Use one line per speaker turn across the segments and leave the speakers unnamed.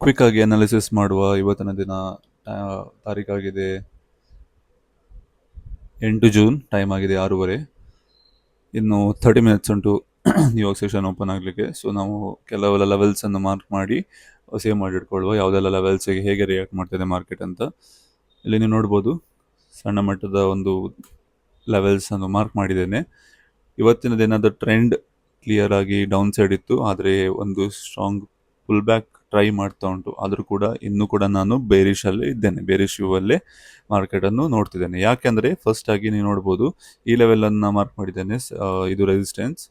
Quick ಆಗಿ analysis ಮಾಡುವ. ಇವತ್ತಿನ ದಿನ ತಾರೀಕಾಗಿದೆ 8 ಜೂನ್, ಟೈಮ್ ಆಗಿದೆ 6:30. ಇನ್ನು 30 ಮಿನಿಟ್ಸ್ ಉಂಟು ಇವಾಗ ಸೆಷನ್ ಓಪನ್ ಆಗಲಿಕ್ಕೆ. ಸೊ ನಾವು ಕೆಲವೆಲ್ಲ ಲೆವೆಲ್ಸನ್ನು ಮಾರ್ಕ್ ಮಾಡಿ ಸೇವ್ ಮಾಡಿಟ್ಕೊಳ್ಳುವ, ಯಾವುದೆಲ್ಲ ಲೆವೆಲ್ಸಿಗೆ ಹೇಗೆ ರಿಯಾಕ್ಟ್ ಮಾಡ್ತಿದೆ ಮಾರ್ಕೆಟ್ ಅಂತ. ಇಲ್ಲಿ ನೀವು ನೋಡ್ಬೋದು, ಸಣ್ಣ ಮಟ್ಟದ ಒಂದು ಲೆವೆಲ್ಸನ್ನು ಮಾರ್ಕ್ ಮಾಡಿದ್ದೇನೆ. ಇವತ್ತಿನ ದಿನದ ಟ್ರೆಂಡ್ ಕ್ಲಿಯರ್ ಆಗಿ ಡೌನ್ ಸೈಡ್ ಇತ್ತು, ಆದರೆ ಒಂದು ಸ್ಟ್ರಾಂಗ್ ಪುಲ್ ಬ್ಯಾಕ್ ಟ್ರೈ ಮಾಡ್ತಾ ಉಂಟು. ಆದರೂ ಕೂಡ ಇನ್ನೂ ಕೂಡ ನಾನು ಬೇರಿಶಲ್ಲೇ ಇದ್ದೇನೆ, ಬೇರಿಶ್ ವ್ಯೂವಲ್ಲೇ ಮಾರ್ಕೆಟನ್ನು ನೋಡ್ತಿದ್ದೇನೆ. ಯಾಕೆಂದರೆ ಫಸ್ಟ್ ಆಗಿ ನೀವು ನೋಡ್ಬೋದು, ಈ ಲೆವೆಲನ್ನು ಮಾರ್ಕ್ ಮಾಡಿದ್ದೇನೆ. ಇದು ರೆಸಿಸ್ಟೆನ್ಸ್,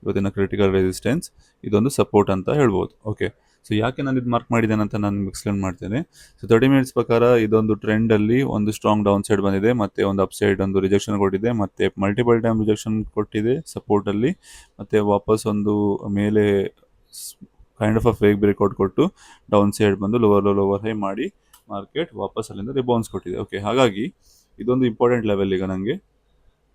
ಇವತ್ತಿನ ಕ್ರಿಟಿಕಲ್ ರೆಸಿಸ್ಟೆನ್ಸ್, ಇದೊಂದು ಸಪೋರ್ಟ್ ಅಂತ ಹೇಳ್ಬೋದು. ಓಕೆ, ಸೊ ಯಾಕೆ ನಾನು ಇದು ಮಾರ್ಕ್ ಮಾಡಿದ್ದೇನೆ ಅಂತ ನಾನು ಎಕ್ಸ್ಪ್ಲೇನ್ ಮಾಡ್ತೇನೆ. ಸೊ 30 ಮಿನಿಟ್ಸ್ ಪ್ರಕಾರ ಇದೊಂದು ಟ್ರೆಂಡಲ್ಲಿ ಒಂದು ಸ್ಟ್ರಾಂಗ್ ಡೌನ್ ಸೈಡ್ ಬಂದಿದೆ, ಮತ್ತು ಒಂದು ಅಪ್ ಸೈಡ್ ಒಂದು ರಿಜೆಕ್ಷನ್ ಕೊಟ್ಟಿದೆ, ಮತ್ತು ಮಲ್ಟಿಪಲ್ ಟೈಮ್ ರಿಜೆಕ್ಷನ್ ಕೊಟ್ಟಿದೆ ಸಪೋರ್ಟಲ್ಲಿ, ಮತ್ತು ವಾಪಸ್ ಒಂದು ಮೇಲೆ kind of a fake breakout ಕೊಟ್ಟು ಡೌನ್ ಸೈಡ್ ಬಂದು ಲೋವರ್ ಹೈ ಮಾಡಿ ಮಾರ್ಕೆಟ್ ವಾಪಸ್ ಅಲ್ಲಿಂದ ರಿಬೌನ್ಸ್ ಕೊಟ್ಟಿದೆ. ಓಕೆ, ಹಾಗಾಗಿ ಇದೊಂದು ಇಂಪಾರ್ಟೆಂಟ್ ಲೆವೆಲ್. ಈಗ ನನಗೆ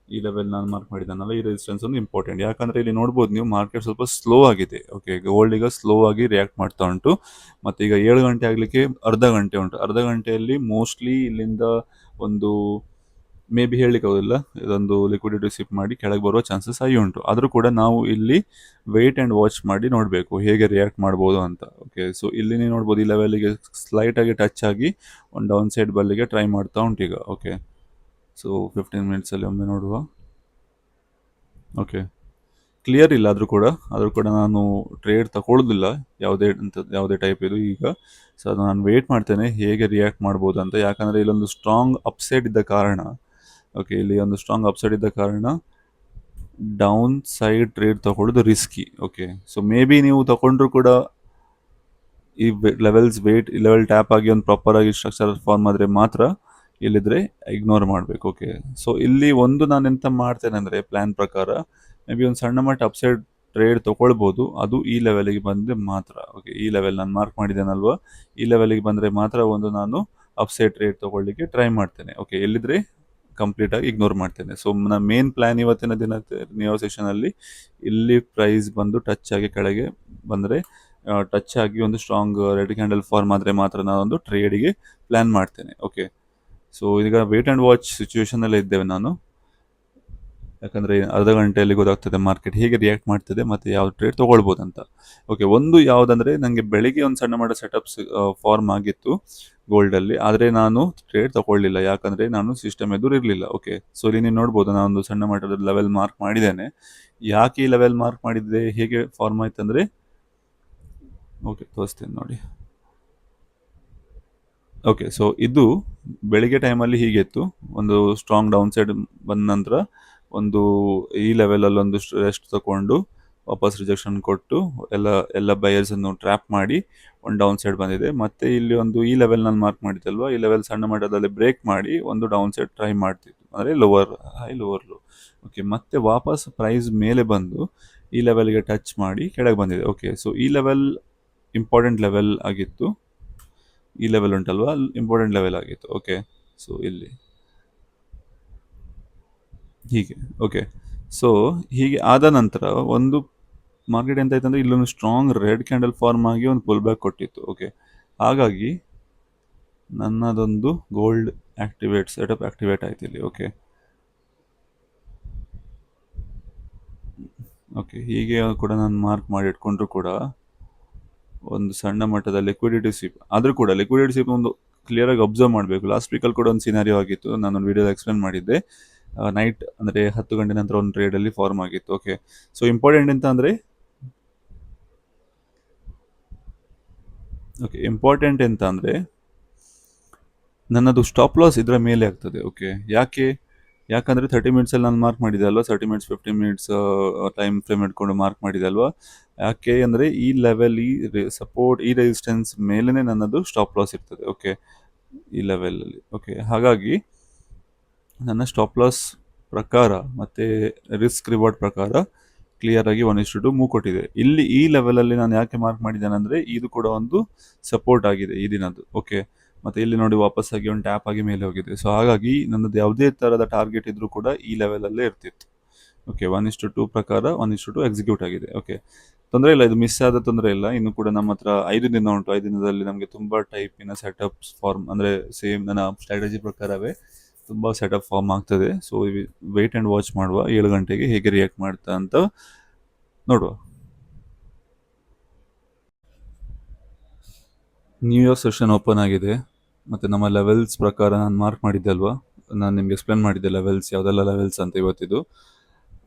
ಈ ಲೆವೆಲ್ ನಾನು ಮಾರ್ಕ್ ಮಾಡಿದ್ದಾನಲ್ಲ, ಈ ರೆಸಿಸ್ಟೆನ್ಸ್ ಒಂದು ಇಂಪಾರ್ಟೆಂಟ್. ಯಾಕಂದರೆ ಇಲ್ಲಿ ನೋಡ್ಬೋದು ನೀವು, ಮಾರ್ಕೆಟ್ ಸ್ವಲ್ಪ ಸ್ಲೋ ಆಗಿದೆ. ಓಕೆ, ಗೋಲ್ಡ್ ಈಗ ಸ್ಲೋ ಆಗಿ ರಿಯಾಕ್ಟ್ ಮಾಡ್ತಾ ಉಂಟು. ಮತ್ತು ಈಗ 7 ಗಂಟೆ ಆಗಲಿಕ್ಕೆ ಅರ್ಧ ಗಂಟೆ ಉಂಟು. ಅರ್ಧ ಗಂಟೆಯಲ್ಲಿ ಮೋಸ್ಟ್ಲಿ ಇಲ್ಲಿಂದ ಒಂದು ಮೇ ಬಿ ಹೇಳಲಿಕ್ಕೆ ಆಗೋದಿಲ್ಲ, ಇದೊಂದು ಲಿಕ್ವಿಡಿಟಿ ಸಿಪ್ ಮಾಡಿ ಕೆಳಗೆ ಬರುವ ಚಾನ್ಸಸ್ ಹೈ ಉಂಟು. ಆದರೂ ಕೂಡ ನಾವು ಇಲ್ಲಿ ವೆಯ್ಟ್ ಆ್ಯಂಡ್ ವಾಚ್ ಮಾಡಿ ನೋಡಬೇಕು ಹೇಗೆ ರಿಯಾಕ್ಟ್ ಮಾಡ್ಬೋದು ಅಂತ. ಓಕೆ, ಸೊ ಇಲ್ಲಿ ನೀವು ನೋಡ್ಬೋದು, ಈ ಲೆವೆಲಿಗೆ ಸ್ಲೈಟಾಗಿ ಟಚ್ ಆಗಿ ಒಂದು ಡೌನ್ ಸೈಡ್ ಬಲ್ಲಿಗೆ ಟ್ರೈ ಮಾಡ್ತಾ ಉಂಟು ಈಗ. ಓಕೆ, ಸೊ 15 ಮಿನಿಟ್ಸಲ್ಲಿ ಒಮ್ಮೆ ನೋಡುವ. ಓಕೆ, ಕ್ಲಿಯರ್ ಇಲ್ಲ ಆದರೂ ಕೂಡ ನಾನು ಟ್ರೇಡ್ ತಗೊಳ್ಳೋದಿಲ್ಲ ಯಾವುದೇ ಟೈಪ್ ಇದು ಈಗ. ಸೊ ಅದು ನಾನು ವೆಯ್ಟ್ ಮಾಡ್ತೇನೆ ಹೇಗೆ ರಿಯಾಕ್ಟ್ ಮಾಡ್ಬೋದು ಅಂತ. ಯಾಕಂದರೆ ಇಲ್ಲೊಂದು ಸ್ಟ್ರಾಂಗ್ ಅಪ್ಸೈಡ್ ಇದ್ದ ಕಾರಣ, ಓಕೆ, ಇಲ್ಲಿ ಒಂದು ಸ್ಟ್ರಾಂಗ್ ಅಪ್ಸೈಡ್ ಇದ್ದ ಕಾರಣ ಡೌನ್ ಸೈಡ್ ಟ್ರೇಡ್ ತಗೊಳ್ಳೋದು risky. Okay, so may be ನೀವು ತಗೊಂಡ್ರು ಕೂಡ ಈ ಲೆವೆಲ್ ಟ್ಯಾಪ್ ಆಗಿ ಒಂದು ಪ್ರಾಪರ್ ಆಗಿ ಸ್ಟ್ರಕ್ಚರ್ ಫಾರ್ಮ್ ಆದರೆ ಮಾತ್ರ, ಇಲ್ಲಿದ್ರೆ ಇಗ್ನೋರ್ ಮಾಡಬೇಕು. ಓಕೆ, ಸೊ ಇಲ್ಲಿ ಒಂದು ನಾನು ಎಂತ ಮಾಡ್ತೇನೆ ಅಂದರೆ, ಪ್ಲ್ಯಾನ್ ಪ್ರಕಾರ ಮೇ ಬಿ ಒಂದು ಸಣ್ಣ ಮಟ್ಟ ಅಪ್ಸೈಡ್ ಟ್ರೇಡ್ ತೊಗೊಳ್ಬೋದು, ಅದು ಈ ಲೆವೆಲಿಗೆ ಬಂದರೆ ಮಾತ್ರ. ಓಕೆ, ಈ ಲೆವೆಲ್ ನಾನು ಮಾರ್ಕ್ ಮಾಡಿದ್ದೇನಲ್ವ, ಈ ಲೆವೆಲಿಗೆ ಬಂದರೆ ಮಾತ್ರ ಒಂದು ನಾನು ಅಪ್ಸೈಡ್ ಟ್ರೇಡ್ ತೊಗೊಳ್ಳಿಕ್ಕೆ ಟ್ರೈ ಮಾಡ್ತೇನೆ. ಓಕೆ, ಎಲ್ಲಿದ್ರೆ ಕಂಪ್ಲೀಟಾಗಿ ಇಗ್ನೋರ್ ಮಾಡ್ತೇನೆ. ಸೊ ನನ್ನ ಮೇನ್ ಪ್ಲ್ಯಾನ್ ಇವತ್ತಿನ ದಿನ ನ್ಯೂ ಸೆಷನಲ್ಲಿ, ಇಲ್ಲಿ ಪ್ರೈಸ್ ಬಂದು ಟಚ್ ಆಗಿ ಕೆಳಗೆ ಬಂದರೆ, ಟಚ್ ಆಗಿ ಒಂದು ಸ್ಟ್ರಾಂಗ್ ರೆಡ್ ಕ್ಯಾಂಡಲ್ ಫಾರ್ಮ್ ಆದರೆ ಮಾತ್ರ ನಾನೊಂದು ಟ್ರೇಡಿಗೆ ಪ್ಲ್ಯಾನ್ ಮಾಡ್ತೇನೆ. ಓಕೆ, ಸೊ ಈಗ ವೇಟ್ ಆ್ಯಂಡ್ ವಾಚ್ ಸಿಚುವೇಷನಲ್ಲೇ ಇದ್ದೇವೆ ನಾನು. ಯಾಕಂದರೆ ಅರ್ಧ ಗಂಟೆಯಲ್ಲಿ ಗೊತ್ತಾಗ್ತದೆ ಮಾರ್ಕೆಟ್ ಹೇಗೆ ರಿಯಾಕ್ಟ್ ಮಾಡ್ತದೆ ಮತ್ತು ಯಾವ ಟ್ರೇಡ್ ತೊಗೊಳ್ಬೋದು ಅಂತ. ಓಕೆ, ಒಂದು ಯಾವುದಂದರೆ, ನನಗೆ ಬೆಳಿಗ್ಗೆ ಒಂದು ಸಣ್ಣ ಮಟ್ಟ ಸೆಟಪ್ಸ್ ಫಾರ್ಮ್ ಆಗಿತ್ತು ಗೋಲ್ಡಲ್ಲಿ, ಆದರೆ ನಾನು ಟ್ರೇಡ್ ತೊಗೊಳ್ಳಿಲ್ಲ. ಯಾಕಂದರೆ ನಾನು ಸಿಸ್ಟಮ್ ಎದುರು ಇರಲಿಲ್ಲ. ಓಕೆ, ಸೊ ಇಲ್ಲಿ ನೀವು ನೋಡ್ಬೋದು, ನಾನೊಂದು ಸಣ್ಣ ಮಟ್ಟದ ಲೆವೆಲ್ ಮಾರ್ಕ್ ಮಾಡಿದ್ದೇನೆ. ಯಾಕೆ ಈ ಲೆವೆಲ್ ಮಾರ್ಕ್ ಮಾಡಿದ್ದೆ, ಹೇಗೆ ಫಾರ್ಮ್ ಆಯ್ತಂದರೆ, ಓಕೆ ತೋರಿಸ್ತೇನೆ ನೋಡಿ. ಓಕೆ, ಸೊ ಇದು ಬೆಳಿಗ್ಗೆ ಟೈಮಲ್ಲಿ ಹೀಗೆ ಇತ್ತು, ಒಂದು ಸ್ಟ್ರಾಂಗ್ ಡೌನ್ ಸೈಡ್ ಬಂದ ನಂತರ ಒಂದು ಈ ಲೆವೆಲಲ್ಲಿ ಒಂದು ರೆಸ್ಟ್ ತಗೊಂಡು ವಾಪಸ್ ರಿಜೆಕ್ಷನ್ ಕೊಟ್ಟು ಎಲ್ಲ ಬಯರ್ಸನ್ನು ಟ್ರ್ಯಾಪ್ ಮಾಡಿ ಒಂದು ಡೌನ್ ಸೈಡ್ ಬಂದಿದೆ. ಮತ್ತು ಇಲ್ಲಿ ಒಂದು ಈ ಲೆವೆಲ್ ನಾನು ಮಾರ್ಕ್ ಮಾಡಿದ್ದಲ್ವ, ಈ ಲೆವೆಲ್ ಸಣ್ಣ ಮಟ್ಟದಲ್ಲಿ ಬ್ರೇಕ್ ಮಾಡಿ ಒಂದು ಡೌನ್ ಸೈಡ್ ಟ್ರೈ ಮಾಡ್ತಿತ್ತು, ಅಂದರೆ lower high lower low. Okay, ಮತ್ತೆ ವಾಪಸ್ ಪ್ರೈಸ್ ಮೇಲೆ ಬಂದು ಈ ಲೆವೆಲ್ಗೆ ಟಚ್ ಮಾಡಿ ಕೆಳಗೆ ಬಂದಿದೆ. ಓಕೆ, ಸೊ ಈ ಲೆವೆಲ್ ಇಂಪಾರ್ಟೆಂಟ್ ಲೆವೆಲ್ ಆಗಿತ್ತು, ಈ ಲೆವೆಲ್ ಉಂಟಲ್ವ ಇಂಪಾರ್ಟೆಂಟ್ ಲೆವೆಲ್ ಆಗಿತ್ತು. ಓಕೆ, ಸೊ ಇಲ್ಲಿ ಹೀಗೆ. ಓಕೆ, ಸೊ ಹೀಗೆ ಆದ ನಂತರ ಒಂದು ಮಾರ್ಕೆಟ್ ಎಂತ ಆಯ್ತಂದರೆ, ಇಲ್ಲೊಂದು ಸ್ಟ್ರಾಂಗ್ ರೆಡ್ ಕ್ಯಾಂಡಲ್ ಫಾರ್ಮ್ ಆಗಿ ಒಂದು ಪುಲ್ ಬ್ಯಾಕ್ ಕೊಟ್ಟಿತ್ತು. ಓಕೆ, ಹಾಗಾಗಿ ನನ್ನದೊಂದು ಗೋಲ್ಡ್ ಸೆಟಪ್ ಆಕ್ಟಿವೇಟ್ ಆಯ್ತು ಇಲ್ಲಿ. ಓಕೆ, ಹೀಗೆ ಕೂಡ ನಾನು ಮಾರ್ಕ್ ಮಾಡಿ ಇಟ್ಕೊಂಡ್ರು ಕೂಡ ಒಂದು ಸಣ್ಣ ಮಟ್ಟದ ಲಿಕ್ವಿಡಿಟಿ ಸಿಪ್, ಆದರೂ ಕೂಡ ಲಿಕ್ವಿಡಿಟಿ ಸಿಪ್ ಒಂದು ಕ್ಲಿಯರಾಗಿ ಅಬ್ಸರ್ವ್ ಮಾಡಬೇಕು. ಲಾಸ್ಟ್ ವೀಕಲ್ಲಿ ಕೂಡ ಒಂದು ಸಿನಾರಿಯೋ ಆಗಿತ್ತು, ನಾನೊಂದು ವೀಡಿಯೋದಲ್ಲಿ ಎಕ್ಸ್ಪ್ಲೇನ್ ಮಾಡಿದ್ದೆ. ನೈಟ್ ಅಂದರೆ 10 ಗಂಟೆ ನಂತರ ಒಂದು ಟ್ರೇಡಲ್ಲಿ ಫಾರ್ಮ್ ಆಗಿತ್ತು. ಓಕೆ, ಸೊ ಇಂಪಾರ್ಟೆಂಟ್ ಎಂತ ಅಂದರೆ ನನ್ನದು ಸ್ಟಾಪ್ ಲಾಸ್ ಇದರ ಮೇಲೆ ಆಗ್ತದೆ. ಓಕೆ, ಯಾಕಂದರೆ 30 ಮಿನಿಟ್ಸಲ್ಲಿ ನಾನು ಮಾರ್ಕ್ ಮಾಡಿದೆ ಅಲ್ವಾ, 30 ಮಿನಿಟ್ಸ್ 15 ಮಿನಿಟ್ಸ್ ಟೈಮ್ ಫ್ರೇಮ್ ಇಟ್ಕೊಂಡು ಮಾರ್ಕ್ ಮಾಡಿದೆ ಅಲ್ವಾ. ಯಾಕೆ ಅಂದರೆ ಈ ಲೆವೆಲ್, ಈ ಸಪೋರ್ಟ್, ಈ ರೆಸಿಸ್ಟೆನ್ಸ್ ಮೇಲೇ ನನ್ನದು ಸ್ಟಾಪ್ ಲಾಸ್ ಇರ್ತದೆ. ಓಕೆ, ಈ ಲೆವೆಲಲ್ಲಿ. ಓಕೆ, ಹಾಗಾಗಿ ನನ್ನ ಸ್ಟಾಪ್ ಲಾಸ್ ಪ್ರಕಾರ ಮತ್ತು ರಿಸ್ಕ್ ರಿವಾರ್ಡ್ ಪ್ರಕಾರ ಕ್ಲಿಯರಾಗಿ 1:2 ಮೂವ್ ಕೊಟ್ಟಿದೆ. ಇಲ್ಲಿ ಈ ಲೆವೆಲಲ್ಲಿ ನಾನು ಯಾಕೆ ಮಾರ್ಕ್ ಮಾಡಿದ್ದೇನೆ ಅಂದರೆ, ಇದು ಕೂಡ ಒಂದು ಸಪೋರ್ಟ್ ಆಗಿದೆ ಈ ದಿನದ್ದು. ಓಕೆ, ಮತ್ತು ಇಲ್ಲಿ ನೋಡಿ ವಾಪಸ್ಸಾಗಿ ಒಂದು ಟ್ಯಾಪ್ ಆಗಿ ಮೇಲೆ ಹೋಗಿದೆ. ಸೊ ಹಾಗಾಗಿ ನನ್ನದು ಯಾವುದೇ ಥರದ ಟಾರ್ಗೆಟ್ ಇದ್ದರೂ ಕೂಡ ಈ ಲೆವೆಲಲ್ಲೇ ಇರ್ತಿತ್ತು. ಓಕೆ, 1:2 ಪ್ರಕಾರ 1:2 ಎಕ್ಸಿಕ್ಯೂಟ್ ಆಗಿದೆ. ಓಕೆ, ತೊಂದರೆ ಇಲ್ಲ, ಇದು ಮಿಸ್ ಆದ ತೊಂದರೆ ಇಲ್ಲ. ಇನ್ನು ಕೂಡ ನಮ್ಮ ಹತ್ರ 5 ದಿನ ಉಂಟು. 5 ದಿನದಲ್ಲಿ ನಮಗೆ ತುಂಬಾ ಟೈಪಿನ ಸೆಟಪ್ಸ್ ಫಾರ್ಮ್ ಅಂದ್ರೆ ಸೇಮ್ ನನ್ನ ಸ್ಟ್ರಾಟಜಿ ಪ್ರಕಾರವೇ ತುಂಬಾ ಸೆಟಪ್ ಫಾರ್ಮ್ ಆಗ್ತದೆ. ಸೊ ವೇಟ್ ಅಂಡ್ ವಾಚ್ ಮಾಡುವ 7 ಗಂಟೆಗೆ ಹೇಗೆ ರಿಯಾಕ್ಟ್ ಮಾಡ್ತಾ ಅಂತ ನೋಡುವ. ನ್ಯೂಯಾರ್ಕ್ ಸೆಷನ್ ಓಪನ್ ಆಗಿದೆ ಮತ್ತು ನಮ್ಮ ಲೆವೆಲ್ಸ್ ಪ್ರಕಾರ ನಾನು ಮಾರ್ಕ್ ಮಾಡಿದ್ದೆ ಅಲ್ವಾ, ನಾನು ನಿಮ್ಗೆ ಎಕ್ಸ್ಪ್ಲೇನ್ ಮಾಡಿದ್ದೆ ಲೆವೆಲ್ಸ್ ಯಾವುದೆಲ್ಲ ಲೆವೆಲ್ಸ್ ಅಂತ ಇವತ್ತಿದ್ದು.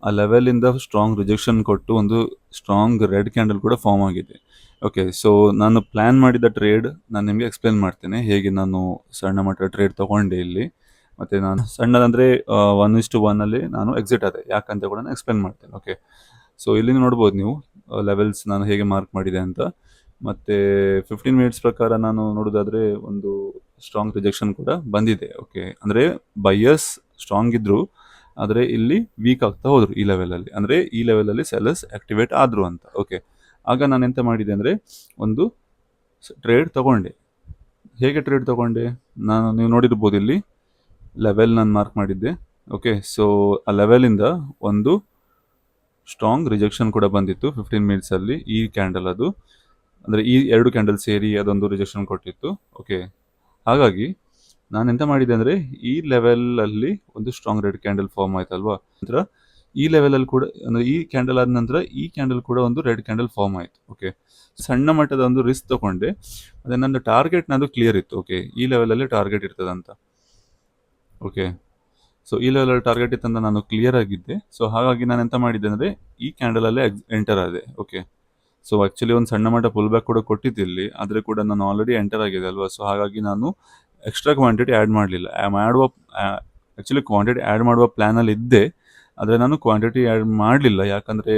ಆ ಲೆವೆಲಿಂದ ಸ್ಟ್ರಾಂಗ್ ರಿಜೆಕ್ಷನ್ ಕೊಟ್ಟು ಒಂದು ಸ್ಟ್ರಾಂಗ್ ರೆಡ್ ಕ್ಯಾಂಡಲ್ ಕೂಡ ಫಾರ್ಮ್ ಆಗಿದೆ. ಓಕೆ, ಸೊ ನಾನು ಪ್ಲ್ಯಾನ್ ಮಾಡಿದ ಟ್ರೇಡ್ ನಾನು ನಿಮಗೆ ಎಕ್ಸ್ಪ್ಲೇನ್ ಮಾಡ್ತೇನೆ ಹೇಗೆ ನಾನು ಸಣ್ಣ ಮಟ್ಟ ಟ್ರೇಡ್ ತೊಗೊಂಡೆ ಇಲ್ಲಿ. ಮತ್ತು ನಾನು ಸಣ್ಣದಂದರೆ 1:1 ನಾನು ಎಕ್ಸಿಟ್ ಆದೆ, ಯಾಕಂತ ಕೂಡ ನಾನು ಎಕ್ಸ್ಪ್ಲೇನ್ ಮಾಡ್ತೇನೆ. ಓಕೆ, ಸೊ ಇಲ್ಲಿ ನೋಡ್ಬೋದು ನೀವು ಲೆವೆಲ್ಸ್ ನಾನು ಹೇಗೆ ಮಾರ್ಕ್ ಮಾಡಿದೆ ಅಂತ. ಮತ್ತು 15 ಮಿನಿಟ್ಸ್ ಪ್ರಕಾರ ನಾನು ನೋಡೋದಾದರೆ ಒಂದು ಸ್ಟ್ರಾಂಗ್ ರಿಜೆಕ್ಷನ್ ಕೂಡ ಬಂದಿದೆ. ಓಕೆ, ಅಂದರೆ ಬೈಯರ್ಸ್ ಸ್ಟ್ರಾಂಗ್ ಇದ್ದರು, ಆದರೆ ಇಲ್ಲಿ ವೀಕ್ ಆಗ್ತಾ ಹೋದರು ಈ ಲೆವೆಲಲ್ಲಿ, ಅಂದರೆ ಈ ಲೆವೆಲಲ್ಲಿ ಸೆಲ್ಲರ್ಸ್ ಆ್ಯಕ್ಟಿವೇಟ್ ಆದರು ಅಂತ. ಓಕೆ, ಆಗ ನಾನು ಎಂತ ಮಾಡಿದೆ ಅಂದರೆ ಒಂದು ಟ್ರೇಡ್ ತೊಗೊಂಡೆ. ಹೇಗೆ ಟ್ರೇಡ್ ತೊಗೊಂಡೆ, ನೀವು ನೋಡಿರ್ಬೋದು ಇಲ್ಲಿ ಲೆವೆಲ್ ನಾನು ಮಾರ್ಕ್ ಮಾಡಿದ್ದೆ. ಓಕೆ, ಸೊ ಆ ಲೆವೆಲಿಂದ ಒಂದು ಸ್ಟ್ರಾಂಗ್ ರಿಜೆಕ್ಷನ್ ಕೂಡ ಬಂದಿತ್ತು 15 ಮಿನಿಟ್ಸಲ್ಲಿ. ಈ ಕ್ಯಾಂಡಲ್ ಅದು ಅಂದರೆ ಈ 2 ಕ್ಯಾಂಡಲ್ ಸೇರಿ ಅದೊಂದು ರಿಜೆಕ್ಷನ್ ಕೊಟ್ಟಿತ್ತು. ಓಕೆ, ಹಾಗಾಗಿ ನಾನು ಎಂತ ಮಾಡಿದೆ ಅಂದರೆ ಈ ಲೆವೆಲಲ್ಲಿ ಒಂದು ಸ್ಟ್ರಾಂಗ್ ರೆಡ್ ಕ್ಯಾಂಡಲ್ ಫಾರ್ಮ್ ಆಯ್ತಲ್ವಾ, ನಂತರ ಈ ಲೆವೆಲಲ್ಲಿ ಕೂಡ ಅಂದರೆ ಈ ಕ್ಯಾಂಡಲ್ ಆದ ನಂತರ ಈ ಕ್ಯಾಂಡಲ್ ಕೂಡ ಒಂದು ರೆಡ್ ಕ್ಯಾಂಡಲ್ ಫಾರ್ಮ್ ಆಯಿತು. ಓಕೆ, ಸಣ್ಣ ಮಟ್ಟದ ಒಂದು ರಿಸ್ಕ್ ತೊಗೊಂಡೆ. ಅದೇ ನನ್ನ ಟಾರ್ಗೆಟ್ ನಂದು ಕ್ಲಿಯರ್ ಇತ್ತು. ಓಕೆ, ಈ ಲೆವೆಲಲ್ಲಿ ಟಾರ್ಗೆಟ್ ಇರ್ತದಂತ. ಓಕೆ, ಸೊ ಈ ಲೆವೆಲಲ್ಲಿ ಟಾರ್ಗೆಟ್ ಇತ್ತಂತ ನಾನು ಕ್ಲಿಯರ್ ಆಗಿದ್ದೆ. ಸೊ ಹಾಗಾಗಿ ನಾನು ಎಂತ ಮಾಡಿದ್ದೆ ಅಂದರೆ ಈ ಕ್ಯಾಂಡಲಲ್ಲೇ ಎಂಟರ್ ಆದೆ. ಓಕೆ, ಸೊ ಆ್ಯಕ್ಚುಲಿ ಒಂದು ಸಣ್ಣ ಮಟ್ಟ ಪುಲ್ ಬ್ಯಾಕ್ ಕೂಡ ಕೊಟ್ಟಿದ್ದಿಲ್ಲಿ, ಆದರೆ ಕೂಡ ನಾನು ಆಲ್ರೆಡಿ ಎಂಟರ್ ಆಗಿದೆ ಅಲ್ವಾ. ಸೊ ಹಾಗಾಗಿ ನಾನು ಎಕ್ಸ್ಟ್ರಾ ಕ್ವಾಂಟಿಟಿ ಆ್ಯಡ್ ಮಾಡಲಿಲ್ಲ. ಆ್ಯಕ್ಚುಲಿ ಕ್ವಾಂಟಿಟಿ ಆ್ಯಡ್ ಮಾಡುವ ಪ್ಲ್ಯಾನಲ್ಲಿ ಇದ್ದೆ, ಆದರೆ ನಾನು ಕ್ವಾಂಟಿಟಿ ಆ್ಯಡ್ ಮಾಡಲಿಲ್ಲ. ಯಾಕಂದರೆ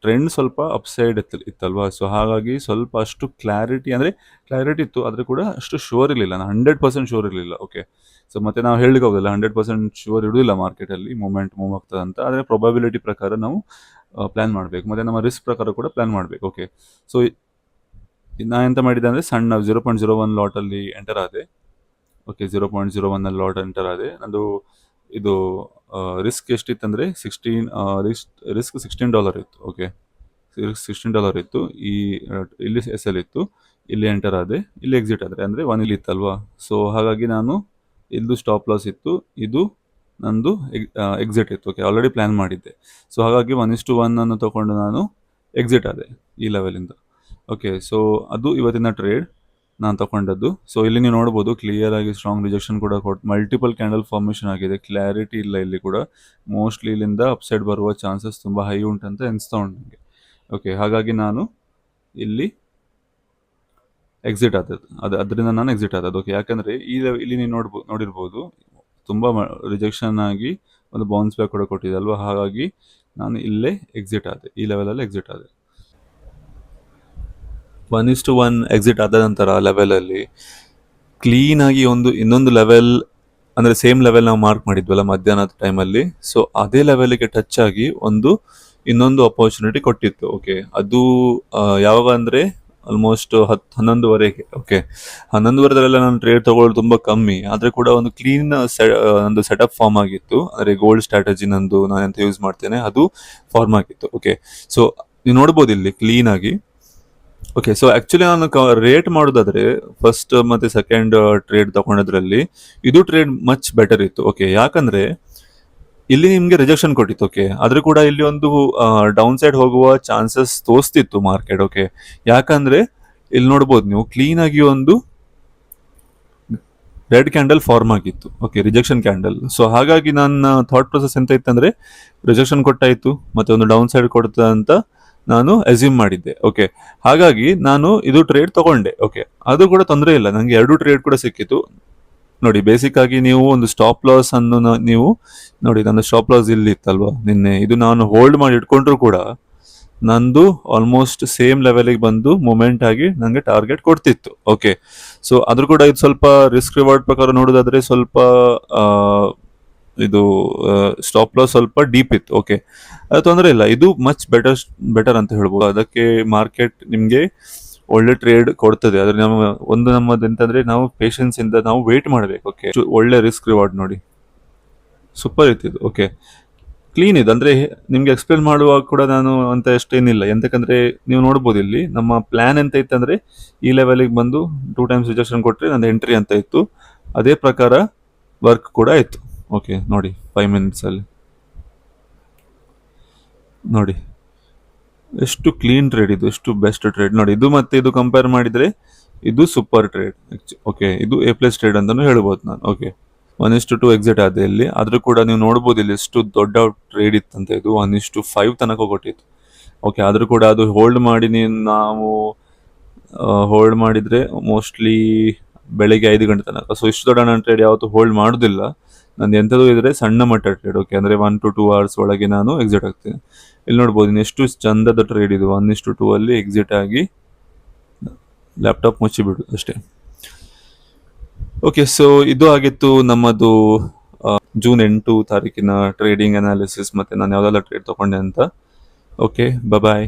ಟ್ರೆಂಡ್ ಸ್ವಲ್ಪ ಅಪ್ಸೈಡ್ ಇತ್ತಲ್ವಾ. ಸೊ ಹಾಗಾಗಿ ಸ್ವಲ್ಪ ಅಷ್ಟು ಕ್ಲಾರಿಟಿ ಇತ್ತು, ಆದರೆ ಕೂಡ ಅಷ್ಟು ಶೋರ್ ಇರಲಿಲ್ಲ. ನಾನು 100% ಶೋರ್ ಇರಲಿಲ್ಲ. ಓಕೆ, ಸೊ ಮತ್ತೆ ನಾವು ಹೇಳಲಿಕ್ಕೆ ಹೋಗೋದಿಲ್ಲ 100% ಶೋರ್ ಇರೋದಿಲ್ಲ ಮಾರ್ಕೆಟಲ್ಲಿ ಮೂವ್ ಆಗ್ತದೆ ಅಂತ. ಆದರೆ ಪ್ರೊಬಬಿಲಿಟಿ ಪ್ರಕಾರ ನಾವು ಪ್ಲ್ಯಾನ್ ಮಾಡಬೇಕು, ಮತ್ತು ನಮ್ಮ ರಿಸ್ಕ್ ಪ್ರಕಾರ ಕೂಡ ಪ್ಲ್ಯಾನ್ ಮಾಡಬೇಕು. ಓಕೆ, ಸೊ ನಾನು ಎಂತ ಮಾಡಿದೆ ಅಂದರೆ ಸಣ್ಣ 0.01 ಲಾಟಲ್ಲಿ ಎಂಟರ್ ಆದೆ. ಓಕೆ, 0.01 ಲಾಟ್ ಎಂಟರ್ ಆದೆ. ನಂದು ಇದು ರಿಸ್ಕ್ ಎಷ್ಟಿತ್ತಂದರೆ ರಿಸ್ಕ್ $16 ಇತ್ತು. ಓಕೆ, $16 ಇತ್ತು. ಇಲ್ಲಿ SL ಇತ್ತು, ಇಲ್ಲಿ ಎಂಟರ್ ಆದೆ, ಇಲ್ಲಿ ಎಕ್ಸಿಟ್ ಆದರೆ ಅಂದರೆ 1 ಇಲ್ಲಿ ಇತ್ತಲ್ವಾ. ಸೊ ಹಾಗಾಗಿ ನಾನು ಇದು ಸ್ಟಾಪ್ ಲಾಸ್ ಇತ್ತು, ಇದು ನಂದು ಎಕ್ಸಿಟ್ ಇತ್ತು. ಓಕೆ, ಆಲ್ರೆಡಿ ಪ್ಲ್ಯಾನ್ ಮಾಡಿದ್ದೆ. ಸೊ ಹಾಗಾಗಿ 1:1 ತೊಗೊಂಡು ನಾನು ಎಕ್ಸಿಟ್ ಆದೆ ಈ ಲೆವೆಲಿಂದ. ಓಕೆ, ಸೊ ಅದು ಇವತ್ತಿನ ಟ್ರೇಡ್ ನಾನು ತಗೊಂಡದ್ದು. ಸೊ ಇಲ್ಲಿ ನೀವು ನೋಡ್ಬೋದು ಕ್ಲಿಯರ್ ಆಗಿ ಸ್ಟ್ರಾಂಗ್ ರಿಜೆಕ್ಷನ್ ಕೂಡ ಮಲ್ಟಿಪಲ್ ಕ್ಯಾಂಡಲ್ ಫಾರ್ಮೇಷನ್ ಆಗಿದೆ. ಕ್ಲಾರಿಟಿ ಇಲ್ಲ ಇಲ್ಲಿ ಕೂಡ. ಮೋಸ್ಟ್ಲಿ ಇಲ್ಲಿಂದ ಅಪ್ಸೈಡ್ ಬರುವ ಚಾನ್ಸಸ್ ತುಂಬ ಹೈ ಉಂಟಂತ ಎನಿಸ್ತಾ ಉಂಟು ನನಗೆ. ಓಕೆ, ಹಾಗಾಗಿ ನಾನು ಇಲ್ಲಿ ಎಕ್ಸಿಟ್ ಆದದ್ದು, ಅದರಿಂದ ನಾನು ಎಕ್ಸಿಟ್ ಆದದ್ದು. ಓಕೆ, ಯಾಕಂದರೆ ಇಲ್ಲಿ ನೀವು ನೋಡಿರ್ಬೋದು ತುಂಬ ರಿಜೆಕ್ಷನ್ ಆಗಿ ಒಂದು ಬೌನ್ಸ್ ಬ್ಯಾಕ್ ಕೂಡ ಕೊಟ್ಟಿದೆ ಅಲ್ವಾ. ಹಾಗಾಗಿ ನಾನು ಇಲ್ಲೇ ಎಕ್ಸಿಟ್ ಆದೆ, ಈ ಲೆವೆಲಲ್ಲಿ ಎಕ್ಸಿಟ್ ಆದೆ. 1:1 ಎಕ್ಸಿಟ್ ಆದ ನಂತರ ಲೆವೆಲಲ್ಲಿ ಕ್ಲೀನಾಗಿ ಇನ್ನೊಂದು ಲೆವೆಲ್, ಅಂದರೆ ಸೇಮ್ ಲೆವೆಲ್ ನಾವು ಮಾರ್ಕ್ ಮಾಡಿದ್ವಲ್ಲ ಮಧ್ಯಾಹ್ನದ ಟೈಮಲ್ಲಿ. ಸೊ ಅದೇ ಲೆವೆಲಿಗೆ ಟಚ್ ಆಗಿ ಇನ್ನೊಂದು ಅಪರ್ಚುನಿಟಿ ಕೊಟ್ಟಿತ್ತು. ಓಕೆ, ಅದು ಯಾವಾಗ ಅಂದರೆ ಆಲ್ಮೋಸ್ಟ್ 11:30. ಓಕೆ, 11:30 ನಾನು ಟ್ರೇಡ್ ತೊಗೊಳ್ಳೋದು ತುಂಬ ಕಮ್ಮಿ, ಆದರೆ ಕೂಡ ಒಂದು ಕ್ಲೀನ್ ಒಂದು ಸೆಟಪ್ ಫಾರ್ಮ್ ಆಗಿತ್ತು. ಅಂದರೆ ಗೋಲ್ಡ್ ಸ್ಟ್ರಾಟಜಿ ನಾನು ಎಂತ ಯೂಸ್ ಮಾಡ್ತೇನೆ ಅದು ಫಾರ್ಮ್ ಆಗಿತ್ತು. ಓಕೆ, ಸೊ ನೀವು ನೋಡ್ಬೋದು ಇಲ್ಲಿ ಕ್ಲೀನಾಗಿ. ಓಕೆ, ಸೊ ಆ್ಯಕ್ಚುಲಿ ನಾನು ರೇಟ್ ಮಾಡೋದಾದರೆ ಫಸ್ಟ್ ಮತ್ತು ಸೆಕೆಂಡ್ ಟ್ರೇಡ್ ತೊಗೊಂಡದ್ರಲ್ಲಿ ಇದು ಟ್ರೇಡ್ ಮಚ್ ಬೆಟರ್ ಇತ್ತು. ಓಕೆ, ಯಾಕಂದರೆ ಇಲ್ಲಿ ನಿಮಗೆ ರಿಜೆಕ್ಷನ್ ಕೊಟ್ಟಿತ್ತು. ಓಕೆ, ಆದರೂ ಕೂಡ ಇಲ್ಲಿ ಒಂದು ಡೌನ್ ಸೈಡ್ ಹೋಗುವ ಚಾನ್ಸಸ್ ತೋರಿಸ್ತಿತ್ತು ಮಾರ್ಕೆಟ್. ಓಕೆ, ಯಾಕಂದರೆ ಇಲ್ಲಿ ನೋಡ್ಬೋದು ನೀವು ಕ್ಲೀನಾಗಿ ಒಂದು ರೆಡ್ ಕ್ಯಾಂಡಲ್ ಫಾರ್ಮ್ ಆಗಿತ್ತು. Okay, rejection candle. ಸೊ ಹಾಗಾಗಿ ನನ್ನ ಥಾಟ್ ಪ್ರೊಸೆಸ್ ಎಂತ ಇತ್ತಂದರೆ ರಿಜೆಕ್ಷನ್ ಕೊಟ್ಟಾಯಿತು ಮತ್ತು ಒಂದು ಡೌನ್ ಸೈಡ್ ಕೊಡ್ತಾ ಅಂತ ನಾನು ಅಸ್ಯೂಮ್ ಮಾಡಿದ್ದೆ. ಓಕೆ, ಹಾಗಾಗಿ ನಾನು ಇದು ಟ್ರೇಡ್ ತೊಗೊಂಡೆ. ಓಕೆ, ಅದು ಕೂಡ ತೊಂದರೆ ಇಲ್ಲ, ನನಗೆ 2 ಟ್ರೇಡ್ ಕೂಡ ಸಿಕ್ಕಿತು. ನೋಡಿ, ಬೇಸಿಕ್ ಆಗಿ ನೀವು ಒಂದು ಸ್ಟಾಪ್ ಲಾಸ್ ಅನ್ನು ನೀವು ನೋಡಿ, ನನ್ನ ಸ್ಟಾಪ್ ಲಾಸ್ ಇಲ್ಲಿ ಇತ್ತಲ್ವಾ ನಿನ್ನೆ, ಇದು ನಾನು ಹೋಲ್ಡ್ ಮಾಡಿ ಇಟ್ಕೊಂಡ್ರು ಕೂಡ ನಂದು ಆಲ್ಮೋಸ್ಟ್ ಸೇಮ್ ಲೆವೆಲಿಗೆ ಬಂದು ಮೂಮೆಂಟ್ ಆಗಿ ನನಗೆ ಟಾರ್ಗೆಟ್ ಕೊಡ್ತಿತ್ತು. ಓಕೆ, ಸೊ ಆದರೂ ಕೂಡ ಇದು ಸ್ವಲ್ಪ ರಿಸ್ಕ್ ರಿವಾರ್ಡ್ ಪ್ರಕಾರ ನೋಡೋದಾದರೆ ಸ್ವಲ್ಪ ಇದು ಸ್ಟಾಪ್ ಲಾಸ್ ಸ್ವಲ್ಪ ಡೀಪ್ ಇತ್ತು. ಓಕೆ, ಅದು ತೊಂದರೆ ಇಲ್ಲ, ಇದು ಮಚ್ ಬೆಟರ್ ಅಂತ ಹೇಳ್ಬೋದು. ಅದಕ್ಕೆ ಮಾರ್ಕೆಟ್ ನಿಮಗೆ ಒಳ್ಳೆ ಟ್ರೇಡ್ ಕೊಡ್ತದೆ. ಆದರೆ ನಮ್ಮದು ಎಂತಂದರೆ ನಾವು ಪೇಷನ್ಸ್ ಇಂದ ನಾವು ವೇಟ್ ಮಾಡಬೇಕು. ಓಕೆ, ಒಳ್ಳೆ ರಿಸ್ಕ್ ರಿವಾರ್ಡ್ ನೋಡಿ, ಸೂಪರ್ ಇತ್ತು ಇದು. ಓಕೆ, ಕ್ಲೀನ್ ಇದೆ ಅಂದ್ರೆ ನಿಮ್ಗೆ ಎಕ್ಸ್ಪ್ಲೇನ್ ಮಾಡುವಾಗ ಕೂಡ ನಾನು ಅಂತ ಅಷ್ಟೇನಿಲ್ಲ, ಎಂತಕ್ಕಂದ್ರೆ ನೀವು ನೋಡ್ಬೋದು ಇಲ್ಲಿ ನಮ್ಮ ಪ್ಲಾನ್ ಎಂತ ಇತ್ತು ಅಂದ್ರೆ ಈ ಲೆವೆಲ್ಗೆ ಬಂದು 2 ಟೈಮ್ಸ್ ರಿಜೆಕ್ಷನ್ ಕೊಟ್ರೆ ನಂದು ಎಂಟ್ರಿ ಅಂತ ಇತ್ತು, ಅದೇ ಪ್ರಕಾರ ವರ್ಕ್ ಕೂಡ ಆಯ್ತು. ಓಕೆ ನೋಡಿ 5 ಮಿನಿಟ್ಸ್ ಅಲ್ಲಿ ನೋಡಿ ಎಷ್ಟು ಕ್ಲೀನ್ ಟ್ರೇಡ್, ಇದು ಎಷ್ಟು ಬೆಸ್ಟ್ ಟ್ರೇಡ್ ನೋಡಿ. ಇದು ಮತ್ತೆ ಇದು ಕಂಪೇರ್ ಮಾಡಿದ್ರೆ ಇದು ಸೂಪರ್ ಟ್ರೇಡ್. ಓಕೆ, ಇದು A+ ಟ್ರೇಡ್ ಅಂತಾನು ಹೇಳ್ಬೋದು ನಾನು. ಓಕೆ, 1:2 ಎಕ್ಸಿಟ್ ಆದ ಇಲ್ಲಿ, ಆದ್ರೂ ಕೂಡ ನೀವು ನೋಡ್ಬೋದು ಇಲ್ಲಿ ಎಷ್ಟು ದೊಡ್ಡ ಟ್ರೇಡ್ ಇತ್ತಂತ. ಇದು 1:5 ತನಕ ಕೊಟ್ಟಿತ್ತು. ಓಕೆ, ಆದ್ರೂ ಕೂಡ ಅದು ಹೋಲ್ಡ್ ಮಾಡಿ ನಾವು ಹೋಲ್ಡ್ ಮಾಡಿದ್ರೆ ಮೋಸ್ಟ್ಲಿ ಬೆಳಿಗ್ಗೆ 5 ಗಂಟೆ ತನಕ. ಸೊ ಇಷ್ಟು ದೊಡ್ಡ ನಾನು ಟ್ರೇಡ್ ಯಾವತ್ತು ಹೋಲ್ಡ್ ಮಾಡುದಿಲ್ಲ. ನಂದು ಎಂಥದ್ದು ಇದ್ರೆ ಸಣ್ಣ ಮಟ್ಟ ಟ್ರೇಡ್. ಓಕೆ, ಅಂದ್ರೆ 1 to 2 hours ಒಳಗೆ ನಾನು ಎಕ್ಸಿಟ್ ಆಗ್ತೀನಿ. ಇಲ್ಲಿ ನೋಡ್ಬೋದು ಇನ್ನು ಎಷ್ಟು ಚಂದದ ಟ್ರೇಡ್ ಇದು. 1:2 ಅಲ್ಲಿ ಎಕ್ಸಿಟ್ ಆಗಿ ಲ್ಯಾಪ್ಟಾಪ್ ಮುಚ್ಚಿಬಿಡು ಅಷ್ಟೇ. ಓಕೆ, ಸೊ ಇದು ಆಗಿತ್ತು ನಮ್ಮದು ಜೂನ್ 8 ತಾರೀಕಿನ ಟ್ರೇಡಿಂಗ್ ಅನಾಲಿಸಿಸ್, ಮತ್ತೆ ನಾನು ಯಾವ್ದೆಲ್ಲ ಟ್ರೇಡ್ ತಗೊಂಡೆ ಅಂತ. ಓಕೆ, ಬಾಯ್.